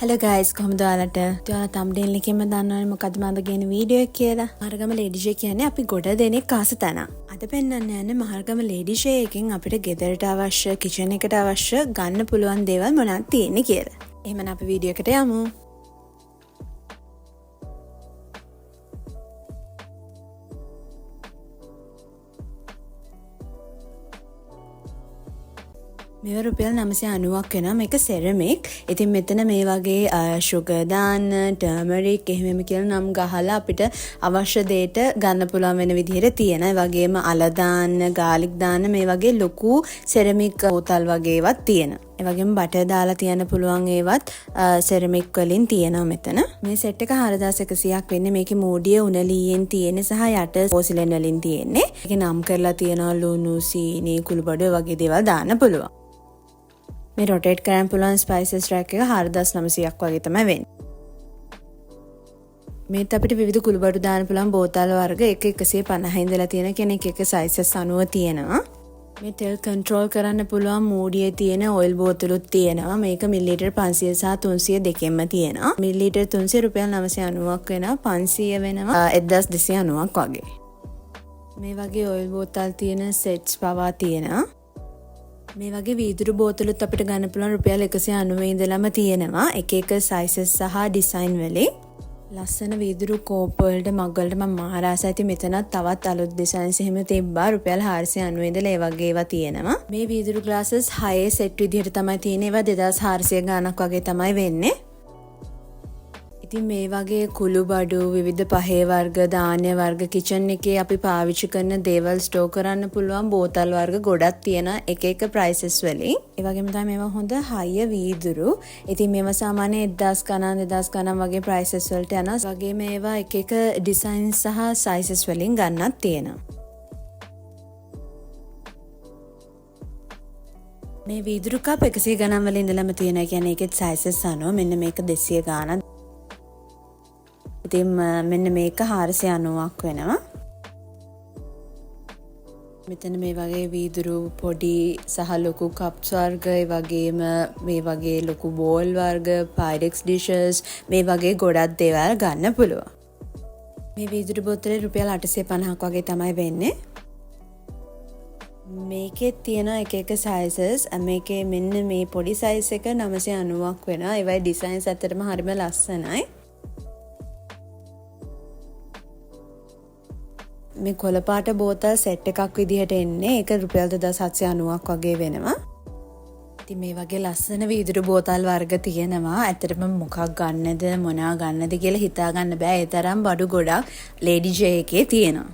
Hello guys, කොහොමද ඔයාලට? ඔයාලා thumbnail එකෙන්ම දන්නවනේ මොකද්ද මම ගේන වීඩියෝ එක කියලා. මහරගම ලේඩි ෂේ කියන්නේ අපි ගොඩ දෙනෙක් ආස තැනක්. අද පෙන්වන්න යන්නේ මහරගම ලේඩි ෂේ එකෙන් අපිට ගෙදරට අවශ්‍ය, කිචන් එකට අවශ්‍ය ගන්න පුළුවන් දේවල් මොනවද තියෙන්නේ කියලා. එහෙනම් අපි වීඩියෝ එකට යමු. මේව රුපියල් 990ක් වෙනවා. මේක සෙරමික්. ඉතින් මෙතන මේ වගේ sugar දාන්න, turmeric එහෙම කියලා නම් ගහලා අපිට අවශ්‍ය දේට ගන්න පුළුවන් වෙන විදිහට තියෙනවා. ඒ වගේම අල දාන්න, garlic දාන්න මේ වගේ ලොකු සෙරමික් බෝතල් වගේ ඒවත් තියෙනවා. ඒ වගේම බටර් දාලා තියන්න පුළුවන් ඒවත් සෙරමික් වලින් තියෙනවා මෙතන. මේ සෙට් එක 4100ක් වෙන්නේ. මේකේ මෝඩිය උණලීයෙන් තියෙන්නේ සහ යට පෝසිලෙන් වලින් තියෙන්නේ. ඒකේ නම් කරලා තියෙනවා ලුණු, සීනි, කුළුබඩු වගේ දේවල් දාන්න පුළුවන්. මේ රොටේට් කරන්න පුළුවන් ස්පයිසස් රැක් එක 4900ක් වගේ තමයි වෙන්නේ. මේත් අපිට විවිධ කුළුබඩු දාන්න පුළුවන් බෝතල් වර්ග 150 ඉඳලා තියෙන කෙනෙක් එක සයිසස් අනුව තියෙනවා. මේ තෙල් කන්ට්‍රෝල් කරන්න පුළුවන් මූඩියේ තියෙන ඔයිල් බෝතලුත් තියෙනවා. මේක මිලිලීටර් 500 සහ 300 දෙකෙන්ම තියෙනවා. මිලිලීටර් 300 රුපියල් 990ක් වෙනවා. 500 වෙනවා 1290ක් වගේ. මේ වගේ ඔයිල් බෝතල් තියෙන සෙට්ස් පවා තියෙනවා. මේ වගේ වීදුරු බෝතලුත් අපිට ගන්න පුළුවන් රුපියල් 190 ඉඳලම තියෙනවා. එක එක සයිසස් සහ ඩිසයින් වලින්. ලස්සන වීදුරු කෝප් වලට මග් වලට මම මහරාසයි. ඉතින් මෙතනත් තවත් අලුත් ඩිසයින්ස් එහෙම තිබ්බා. රුපියල් 490 ඉඳලා ඒ වගේ ඒවා තියෙනවා. මේ වීදුරු ග්ලාසස් 6 සෙට් විදිහට තමයි තියෙන්නේ. ඒවා 2400 ගාණක් වගේ තමයි වෙන්නේ. ඉතින් මේ වගේ කුළුබඩු විවිධ පහේ වර්ග, ධාන්‍ය වර්ග, කිචන් එකේ අපි පාවිච්චි කරන දේවල් ස්ටෝර් කරන්න පුළුවන් බෝතල් වර්ග ගොඩක් තියෙනවා එක එක ප්‍රයිසස් වලින්. ඒ වගේම තමයි මේවා හොඳ හය වීදුරු. ඉතින් මේවා සාමාන්‍ය 1000 ගණන් 2000 ගණන් වගේ ප්‍රයිසස් වලට යනවා. ඒ වගේම ඒවා එක එක ඩිසයින් සහ සයිසස් වලින් ගන්නත් තියෙනවා. මේ වීදුරු කප් 100 ගණන් වලින් ඉඳලම තියෙනවා. ඒ කියන්නේ ඒකෙත් සයිසස් අනුව මෙන්න මේක 200 ගණන්. ඉතින් මෙන්න මේක 490ක් වෙනවා. මෙතන මේ වගේ වීදුරු පොඩි සහ ලොකු කප්ස් වර්ග, ඒ වගේම මේ වගේ ලොකු බෝල් වර්ග, පයිරෙක්ස් ඩිෂස් මේ වගේ ගොඩක් දේවල් ගන්න පුළුවන්. මේ වීදුරු බෝතලේ රුපියල් 850ක් වගේ තමයි වෙන්නේ. මේකේ තියෙන එක එක සයිසස්. මේකේ මෙන්න මේ පොඩි සයිස් එක 990ක් වෙනවා. ඒවයි ඩිසයින්ස් ඇත්තටම හරිම ලස්සනයි. මේ කොළපාට බෝතල් සෙට් එකක් විදිහට එන්නේ. ඒක රුපියල් 2790ක් වගේ වෙනවා. ඉතින් මේ වගේ ලස්සන වීදුරු බෝතල් වර්ග තියෙනවා. ඇත්තටම මොකක් ගන්නද මොනවා ගන්නද කියලා හිතා ගන්න බෑ. ඒ තරම් බඩු ගොඩක් ලේඩි ජේ එකේ තියෙනවා.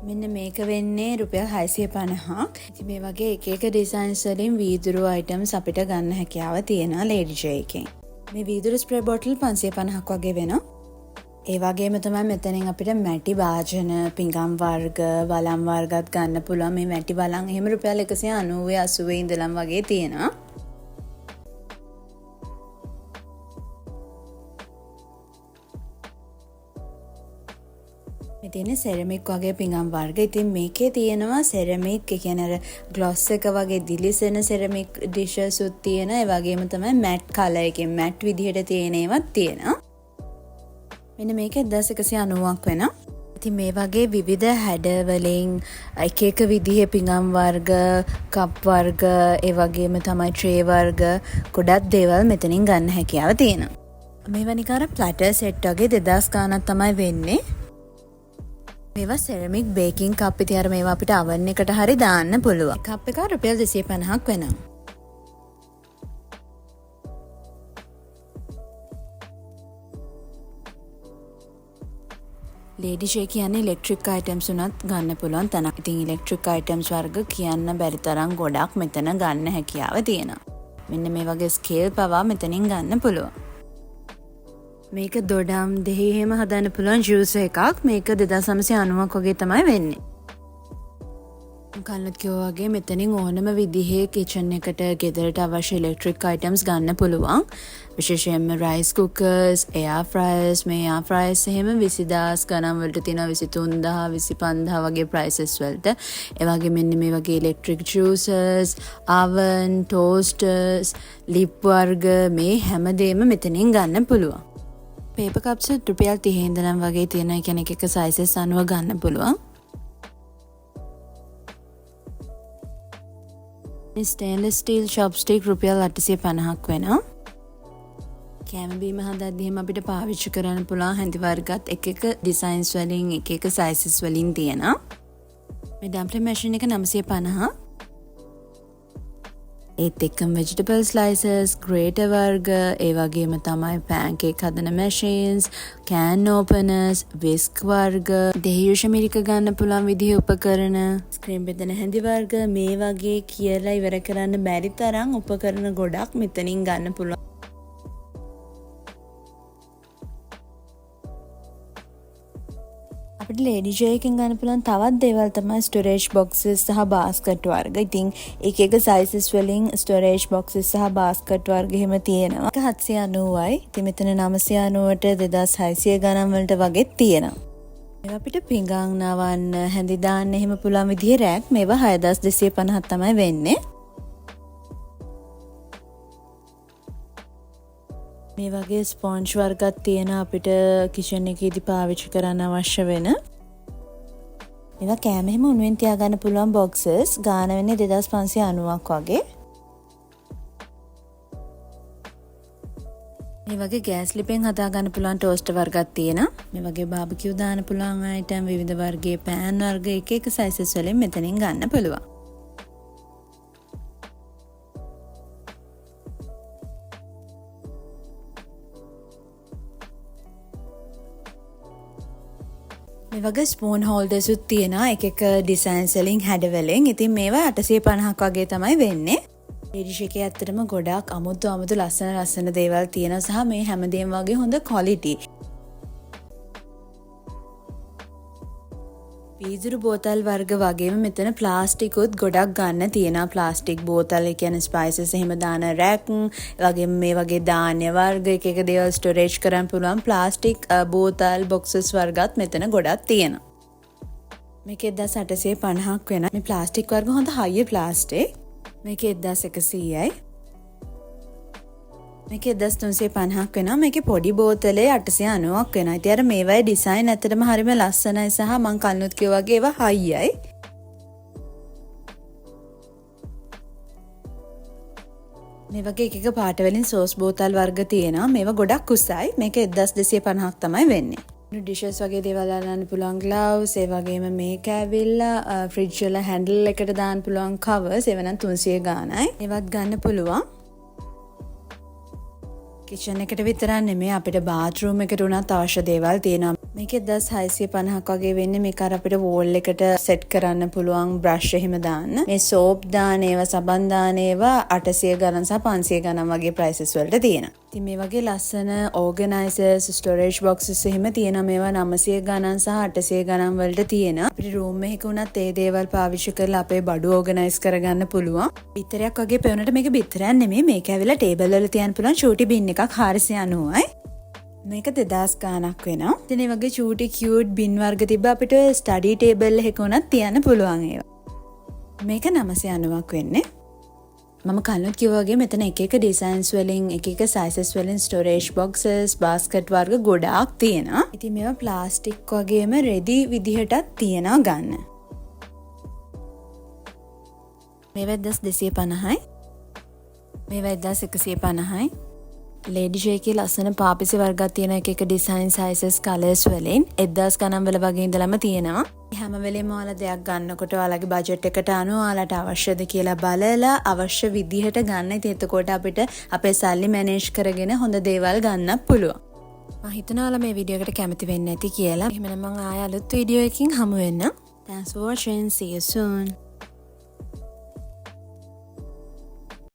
මෙන්න මේක වෙන්නේ රුපියල් 650ක්. ඉතින් මේ වගේ එක එක ඩිසයින්ස් වලින් වීදුරු අයිටම්ස් අපිට ගන්න හැකියාව තියෙනවා ලේඩි ජේ එකෙන්. මේ වීදුරු ස්ප්‍රේ බෝටල් 550ක් වගේ වෙනවා. ඒ වගේම තමයි මෙතනින් අපිට මැටි භාජන, පිඟම් වර්ග, වලම් වර්ගත් ගන්න පුළුවන්. මේ මැටි වලම් එහෙම රුපියල් 190 80 ඉඳලම් වගේ තියෙනවා. මේ තියෙන්නේ සෙරමික් වගේ පිඟම් වර්ග. ඉතින් මේකේ තියෙනවා සෙරමික්, ඒ කියන්නේ අර ග්ලොස් එක වගේ දිලිසෙන සෙරමික් ඩිෂස් උත් තියෙනවා. ඒ වගේම තමයි මැට් කලර් එකෙන් මැට් විදිහට තියෙන ඒවාත් තියෙනවා. මෙන්න මේක 1190ක් වෙනවා. ඉතින් මේ වගේ විවිධ හැඩ වලින් එක එක විදිහේ පිඟම් වර්ග, කප් වර්ග, ඒ වගේම තමයි ට්‍රේ වර්ග ගොඩක් දේවල් මෙතනින් ගන්න හැකියාව තියෙනවා. මේවා නිකන් ප්ලැටර් සෙට් වගේ 2000 ගාණක් තමයි වෙන්නේ. මේවා සෙරමික් බේකින් කප් ඉතින් අර මේවා අපිට oven එකට හරි දාන්න පුළුවන්. කප් එක රුපියල් 250ක් වෙනවා. ලේඩි ෂේ කියන්නේ ඉලෙක්ට්‍රික් අයිටම්ස් උනත් ගන්න පුළුවන් තැනක්. ඉතින් ඉලෙක්ට්‍රික් අයිටම්ස් වර්ග කියන්න බැරි තරම් ගොඩක් මෙතන ගන්න හැකියාව තියෙනවා. මෙන්න මේ වගේ ස්කේල් පවා මෙතනින් ගන්න පුළුවන්. මේක දොඩම් දෙහි එහෙම හදන්න පුළුවන් ජූස් එකක්. මේක 2990ක් වගේ තමයි වෙන්නේ. කලින් කිව්වා වගේ මෙතනින් ඕනම විදිහේ කිචන් එකට ගෙදරට අවශ්‍ය ඉලෙක්ට්‍රික් අයිටම්ස් ගන්න පුළුවන්. විශේෂයෙන්ම රයිස් කුකර්ස්, එයාර් ෆ්‍රයර්ස්, මේ එයාර් ෆ්‍රයර්ස් එහෙම 20000 ගණන් වලට තියෙනවා, 23000 25000 වගේ ප්‍රයිසස් වලට. ඒ වගේ මෙන්න මේ වගේ ඉලෙක්ට්‍රික් ජූසර්ස්, oven, toasters, ලිප් වර්ග මේ හැමදේම මෙතනින් ගන්න පුළුවන්. පේපර් කප්ස් රුපියල් 30 ඉඳන් වගේ තියෙන කෙනෙක් එක සයිසස් අනුව ගන්න පුළුවන්. ස්ටේන්ලස් ස්ටීල් චොප්ස්ටික් රුපියල් 850ක් වෙනවා. කෑම බීම හදද්දී අපිට පාවිච්චි කරන්න පුළුවන් හැඳි වර්ගත් එක ඩිසයින්ස් වලින් එක සයිසස් වලින් තියෙනවා. මේ ඩම්ප්ලින් මැෂින් එක 950. ඒත් එක්කම vegetable slices, grater වර්ග, ඒ වගේම තමයි pancake හදන machines, can openers, whisk වර්ග, දෙහියුෂ මිරික ගන්න පුළුවන් විදිහේ උපකරණ, ස්ක්‍රීන් බෙදෙන හැඳි වර්ග මේ වගේ කියලා ඉවර කරන්න බැරි තරම් උපකරණ ගොඩක් මෙතනින් ගන්න පුළුවන්. අපිට ලේඩි ජේ එකෙන් ගන්න පුළුවන් තවත් දේවල් තමයි ස්ටෝරේජ් බොක්සස් සහ බාස්කට් වර්ග. ඉතින් එක සයිසස් වලින් ස්ටෝරේජ් බොක්සස් සහ බාස්කට් වර්ග එහෙම තියෙනවා. 790යි. ඉතින් මෙතන 990ට 2600 ගණන් වලට වගේ තියෙනවා. මේවා අපිට පිඟාන් නවන්න, හැඳි දාන්න එහෙම පුළුවන් විදිහේ රෑක් මේවා 6250ක් තමයි වෙන්නේ. මේ වගේ ස්පොන්ජ් වර්ගත් තියෙන අපිට කිචන් එකේදී පාවිච්චි කරන්න අවශ්‍ය වෙන. මේවා කෑම එහෙම උණුවෙන් තියාගන්න පුළුවන් බොක්සස්. ගාන වෙන්නේ 2590ක් වගේ. මේ වගේ ගෑස් ලිපෙන් හදාගන්න පුළුවන් ටෝස්ටර් වර්ගත් තියෙනවා. මේ වගේ බාබකියු දාන්න පුළුවන් අයිටම්, විවිධ වර්ගයේ පෑන් වර්ග එක සයිසස් වලින් මෙතනින් ගන්න පුළුවන්. මේ වගේ ස්පූන් හෝල්ඩර්ස් උත් තියෙනවා එක ඩිසයින්ස් වලින් හැඩ වලින්. ඉතින් මේවා 850ක් වගේ තමයි වෙන්නේ. මේ ඩිෂ් එකේ ඇත්තටම ගොඩාක් අමුතු ලස්සන දේවල් තියෙනවා සහ මේ හැමදේම වගේ හොඳ ක්වොලිටි. පීදුරු බෝතල් වර්ග වගේම මෙතන ප්ලාස්ටික් උත් ගොඩක් ගන්න තියෙනවා. ප්ලාස්ටික් බෝතල්, ඒ කියන්නේ ස්පයිසස් එහෙම දාන රැක්, වගේම මේ වගේ ධාන්‍ය වර්ග එක දේවල් ස්ටෝරේජ් කරන්න පුළුවන් ප්ලාස්ටික් බෝතල් බොක්සස් වර්ගත් මෙතන ගොඩක් තියෙනවා. මේක 1850ක් වෙන. මේ ප්ලාස්ටික් වර්ග හොඳ හයිය ප්ලාස්ටික්. මේක 1100යි. මේක 1350ක් වෙනවා. මේකේ පොඩි බෝතලේ 890ක් වෙනවා. ඉතින් අර මේවායේ ඩිසයින් ඇත්තටම හරිම ලස්සනයි සහ මම කලිනුත් කිව්වා වගේ ඒවා හයියයි. මේ වගේ එක පාට වලින් සෝස් බෝතල් වර්ග තියෙනවා. මේවා ගොඩක් උසයි. මේක 1250ක් තමයි වෙන්නේ. ඩිෂස් වගේ දේවල් අරන්න පුළුවන් ග්ලව්ස්, ඒ වගේම මේක ඇවිල්ලා ෆ්‍රිජ් වල හැන්ඩල් එකට දාන්න පුළුවන් කවර්ස්, ඒව නම් 300 ගාණයි. ඒවත් ගන්න පුළුවන්. කිචන් එකට විතරක් නෙමෙයි අපිට බාත්රූම් එකට උනත් අවශ්‍ය දේවල් තියෙනවා. මේක 1650ක් වගේ වෙන්නේ. මේක අර අපිට වෝල් එකට සෙට් කරන්න පුළුවන් බ්‍රෂ් එහෙම දාන්න. මේ සෝප් දාන ඒවා, සබන් දාන ඒවා 800 ගණන් සහ 500 ගණන් වගේ ප්‍රයිසස් වලට තියෙනවා. ඉතින් මේ වගේ ලස්සන ඕගනයිසර්ස්, ස්ටෝරේජ් බොක්සස් එහෙම තියෙනවා. මේවා 900 ගණන් සහ 800 ගණන් වලට තියෙනවා. අපිට රූම් එකක උනත් ඒ දේවල් පාවිච්චි කරලා අපේ බඩු ඕගනයිස් කරගන්න පුළුවන්. බිත්තරයක් වගේ පෙවුනට මේක බිත්තරයක් නෙමෙයි. මේක ඇවිල්ලා ටේබල් වල තියන්න පුළුවන් චූටි බින් එකක් 490යි. මේක 2000 ගාණක් වෙනවා. ඉතින් මේ වගේ චූටි කියුට් බින් වර්ග තිබ්බ අපිට ස්ටඩි ටේබල් එකක උනත් තියන්න පුළුවන් ඒවා. මේක 990ක් වෙන්නේ. මම කලින් කිව්වා වගේ මෙතන එක ඩිසයින්ස් වලින් එක සයිසස් වලින් ස්ටෝරේජ් බොක්සස්, බාස්කට් වර්ග ගොඩාක් තියෙනවා. ඉතින් මේවා ප්ලාස්ටික් වගේම රෙදි විදිහටත් තියෙනවා ගන්න. මේවා 1250යි. මේවා 1150යි. ලේඩි ජේකේ ලස්සන පාපිසි වර්ගයක් තියෙන එක ඩිසයින් සයිසස් කලර්ස් වලින් 1000 ගණන් වල වගේ ඉඳලම තියෙනවා. හැම වෙලේම ඔයාලා දෙයක් ගන්නකොට ඔයාලගේ බජට් එකට අනුව ඔයාලට අවශ්‍යද කියලා බලලා අවශ්‍ය විදිහට ගන්න. ඉතින් එතකොට අපිට අපේ සල්ලි මැනේජ් කරගෙන හොඳ දේවල් ගන්නත් පුළුවන්. මම හිතනවා ඔයාලා මේ වීඩියෝ එකට කැමති වෙන්නේ නැති කියලා. එහෙනම් මම ආයෙ අලුත් වීඩියෝ එකකින් හමු වෙන්න. Thanks for watching. See you soon.